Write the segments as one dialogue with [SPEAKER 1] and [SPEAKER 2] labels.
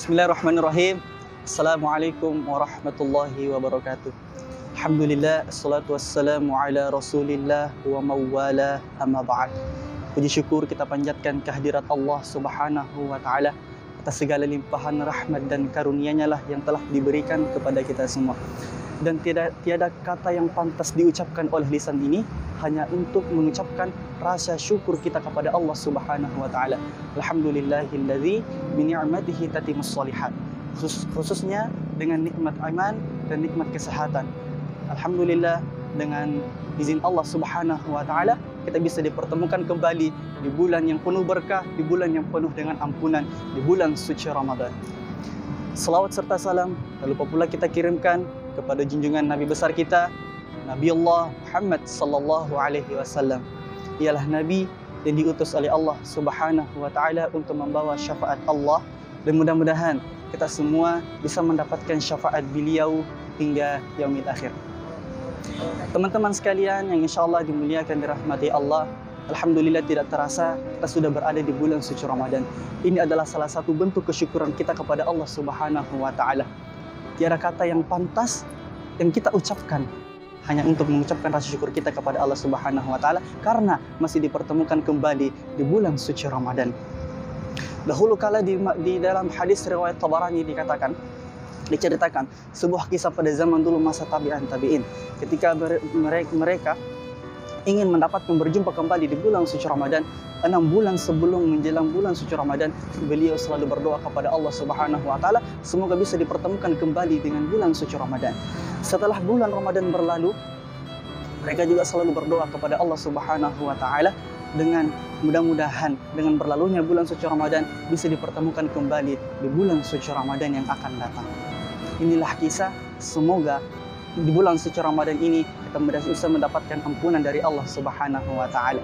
[SPEAKER 1] Bismillahirrahmanirrahim. Assalamualaikum warahmatullahi wabarakatuh. Alhamdulillah, assalatu wassalamu ala rasulillah wa mawala amma ba'd. Puji syukur kita panjatkan kehadirat Allah subhanahu wa ta'ala atas segala limpahan rahmat dan karunia-Nya lah yang telah diberikan kepada kita semua. Dan tiada kata yang pantas diucapkan oleh lisan ini hanya untuk mengucapkan rasa syukur kita kepada Allah Subhanahu wa taala. Alhamdulillahilladzi bi ni'matihi tatimmus shalihat. Khususnya dengan nikmat iman dan nikmat kesehatan. Alhamdulillah, dengan izin Allah Subhanahu wa taala kita bisa dipertemukan kembali di bulan yang penuh berkah, di bulan yang penuh dengan ampunan, di bulan suci Ramadan. Salawat serta salam tak lupa pula kita kirimkan kepada junjungan Nabi besar kita, Nabi Allah Muhammad sallallahu alaihi wasallam. Ialah Nabi yang diutus oleh Allah Subhanahu wa taala untuk membawa syafaat Allah, dan mudah-mudahan kita semua bisa mendapatkan syafaat beliau hingga yaumil akhir. Teman-teman sekalian yang insyaallah dimuliakan dirahmati Allah, alhamdulillah tidak terasa kita sudah berada di bulan suci Ramadan. Ini adalah salah satu bentuk kesyukuran kita kepada Allah Subhanahu wa taala. Tiada kata yang pantas yang kita ucapkan hanya untuk mengucapkan rasa syukur kita kepada Allah Subhanahu wa taala karena masih dipertemukan kembali di bulan suci Ramadan. Dahulu kala di dalam hadis riwayat Tabarani diceritakan sebuah kisah pada zaman dulu masa tabi'in ketika mereka ingin mendapatkan berjumpa kembali di bulan suci Ramadan. 6 bulan sebelum menjelang bulan suci Ramadan, beliau selalu berdoa kepada Allah Subhanahu wa taala semoga bisa dipertemukan kembali dengan bulan suci Ramadan. Setelah bulan Ramadan berlalu, mereka juga selalu berdoa kepada Allah Subhanahu wa taala dengan mudah-mudahan dengan berlalunya bulan suci Ramadan bisa dipertemukan kembali di bulan suci Ramadan yang akan datang. Inilah kisah, semoga di bulan suci Ramadan ini kita bisa mendapatkan ampunan dari Allah Subhanahu wa taala.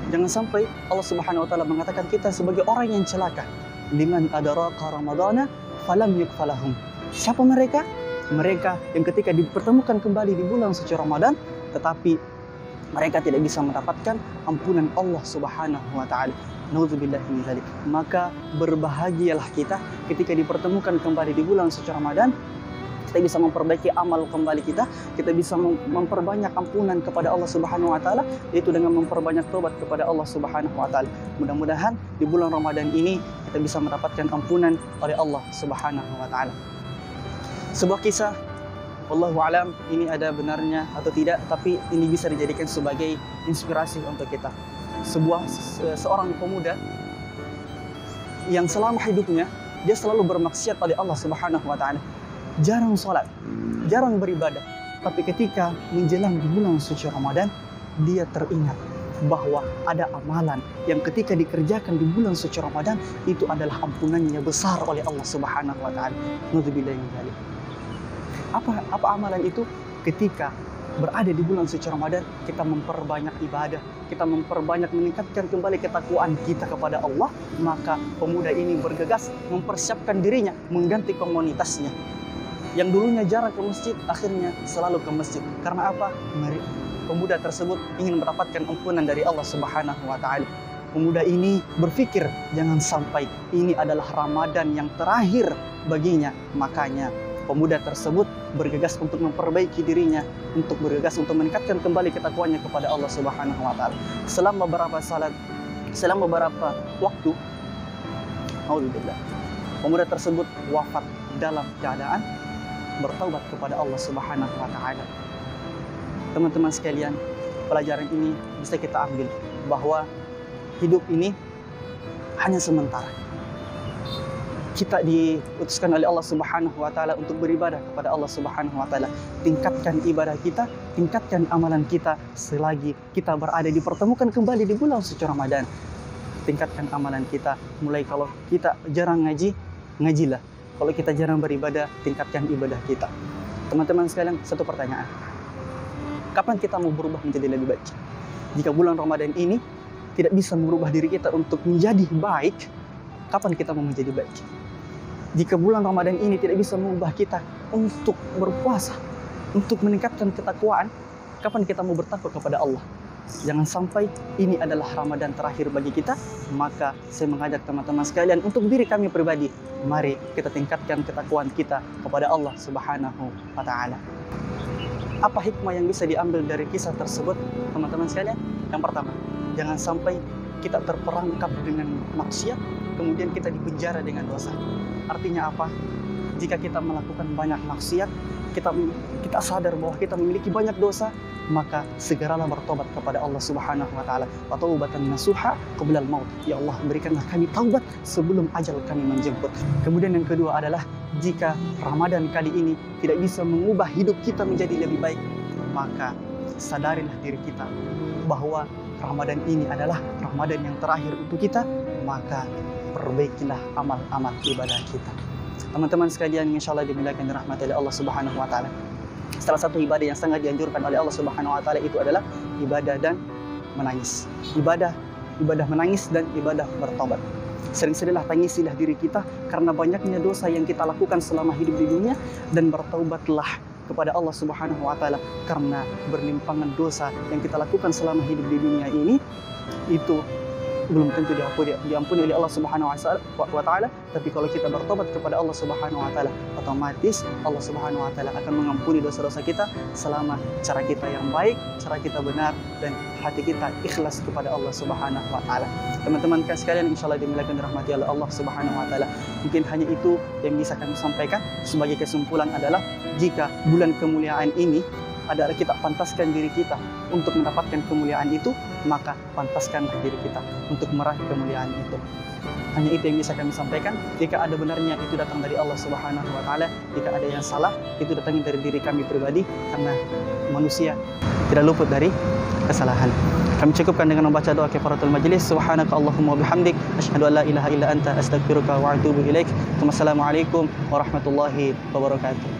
[SPEAKER 1] Jangan sampai Allah Subhanahu wa taala mengatakan kita sebagai orang yang celaka. Liman adraka ramadhana falam yukfalahum. Siapa mereka? Mereka yang ketika dipertemukan kembali di bulan suci Ramadan tetapi mereka tidak bisa mendapatkan ampunan Allah Subhanahu wa taala. Nauzubillahi min dzalik. Maka berbahagialah kita ketika dipertemukan kembali di bulan suci Ramadan. Kita bisa memperbaiki amal kembali kita bisa memperbanyak ampunan kepada Allah Subhanahu wa taala, yaitu dengan memperbanyak tobat kepada Allah Subhanahu wa taala. Mudah-mudahan di bulan Ramadan ini kita bisa mendapatkan ampunan oleh Allah Subhanahu wa taala. Sebuah kisah, wallahu alam ini ada benarnya atau tidak, tapi ini bisa dijadikan sebagai inspirasi untuk kita. Seorang pemuda yang selama hidupnya dia selalu bermaksiat pada Allah Subhanahu wa taala. Jarang sholat, jarang beribadah. Tapi ketika menjelang di bulan suci Ramadan, dia teringat bahwa ada amalan yang ketika dikerjakan di bulan suci Ramadan itu adalah ampunannya besar oleh Allah Subhanahu wa taala. Nauzubillahi min dzalik. Apa amalan itu? Ketika berada di bulan suci Ramadan, kita memperbanyak ibadah, kita memperbanyak meningkatkan kembali ketakwaan kita kepada Allah, maka pemuda ini bergegas mempersiapkan dirinya mengganti komunitasnya. Yang dulunya jarang ke masjid, akhirnya selalu ke masjid. Karena apa? Pemuda tersebut ingin mendapatkan ampunan dari Allah Subhanahu wa taala. Pemuda ini berpikir jangan sampai ini adalah Ramadan yang terakhir baginya. Makanya pemuda tersebut bergegas untuk memperbaiki dirinya, untuk bergegas untuk meningkatkan kembali ketakwaannya kepada Allah Subhanahu wa taala. Selama beberapa waktu, alhamdulillah, pemuda tersebut wafat dalam keadaan bertaubat kepada Allah Subhanahu wa taala. Teman-teman sekalian, pelajaran ini bisa kita ambil bahwa hidup ini hanya sementara. Kita diutuskan oleh Allah Subhanahu wa taala untuk beribadah kepada Allah Subhanahu wa taala. Tingkatkan ibadah kita, tingkatkan amalan kita selagi kita berada dipertemukan kembali di bulan suci Ramadan. Tingkatkan amalan kita. Mulai kalau kita jarang ngaji, ngajilah. Kalau kita jarang beribadah, tingkatkan ibadah kita. Teman-teman sekalian, satu pertanyaan. Kapan kita mau berubah menjadi lebih baik? Jika bulan Ramadan ini tidak bisa merubah diri kita untuk menjadi baik, kapan kita mau menjadi baik? Jika bulan Ramadan ini tidak bisa mengubah kita untuk berpuasa, untuk meningkatkan ketakwaan, kapan kita mau bertakwa kepada Allah? jangan sampai ini adalah Ramadan terakhir bagi kita. Maka saya mengajak teman-teman sekalian untuk diri kami pribadi, mari kita tingkatkan ketakwaan kita kepada Allah Subhanahu wa Ta'ala. Apa hikmah yang bisa diambil dari kisah tersebut, teman-teman sekalian? Yang pertama, jangan sampai kita terperangkap dengan maksiat, kemudian kita dipenjara dengan dosa. Artinya apa? Jika kita melakukan banyak maksiat, kita sadar bahwa kita memiliki banyak dosa, maka segeralah bertobat kepada Allah Subhanahu wa Ta'ala. Wa taubatan nasuha qabla al-maut. Ya Allah, berikanlah kami taubat sebelum ajal kami menjemput. Kemudian yang kedua adalah, jika Ramadan kali ini tidak bisa mengubah hidup kita menjadi lebih baik, maka sadarilah diri kita bahwa Ramadan ini adalah Ramadan yang terakhir untuk kita, maka perbaikilah amal-amal ibadah kita. Teman-teman sekalian, insyaallah dimuliakan dirahmati oleh Allah Subhanahu wa Ta'ala. Salah satu ibadah yang sangat dianjurkan oleh Allah Subhanahu wa Ta'ala itu adalah ibadah dan menangis. Ibadah menangis dan ibadah bertobat. Sering-seringlah tangisilah diri kita karena banyaknya dosa yang kita lakukan selama hidup di dunia, dan bertaubatlah kepada Allah Subhanahu wa Ta'ala karena berlimpangan dosa yang kita lakukan selama hidup di dunia ini itu belum tentu diampuni oleh Allah Subhanahu wa Ta'ala. Tapi kalau kita bertobat kepada Allah Subhanahu wa Ta'ala, otomatis Allah Subhanahu wa Ta'ala akan mengampuni dosa-dosa kita selama cara kita yang baik, cara kita benar, dan hati kita ikhlas kepada Allah Subhanahu wa Ta'ala. Teman-teman sekalian, insyaallah dimuliakan dirahmati oleh Allah Subhanahu wa Ta'ala. Mungkin hanya itu yang bisa kami sampaikan. Sebagai kesimpulan adalah, jika bulan kemuliaan ini adalah kita pantaskan diri kita untuk mendapatkan kemuliaan itu, maka pantaskanlah diri kita untuk meraih kemuliaan itu. Hanya itu yang bisa kami sampaikan. Jika ada benarnya, itu datang dari Allah Subhanahu wa Ta'ala. Jika ada yang salah, itu datangnya dari diri kami pribadi, karena manusia tidak luput dari kesalahan. Kami cukupkan dengan membaca doa kifaratul majlis. Subhanaka Allahumma bihamdik, asyhadu an la ilaha illa anta, astaghfiruka wa atubu ilaik. Wassalamualaikum warahmatullahi wabarakatuh.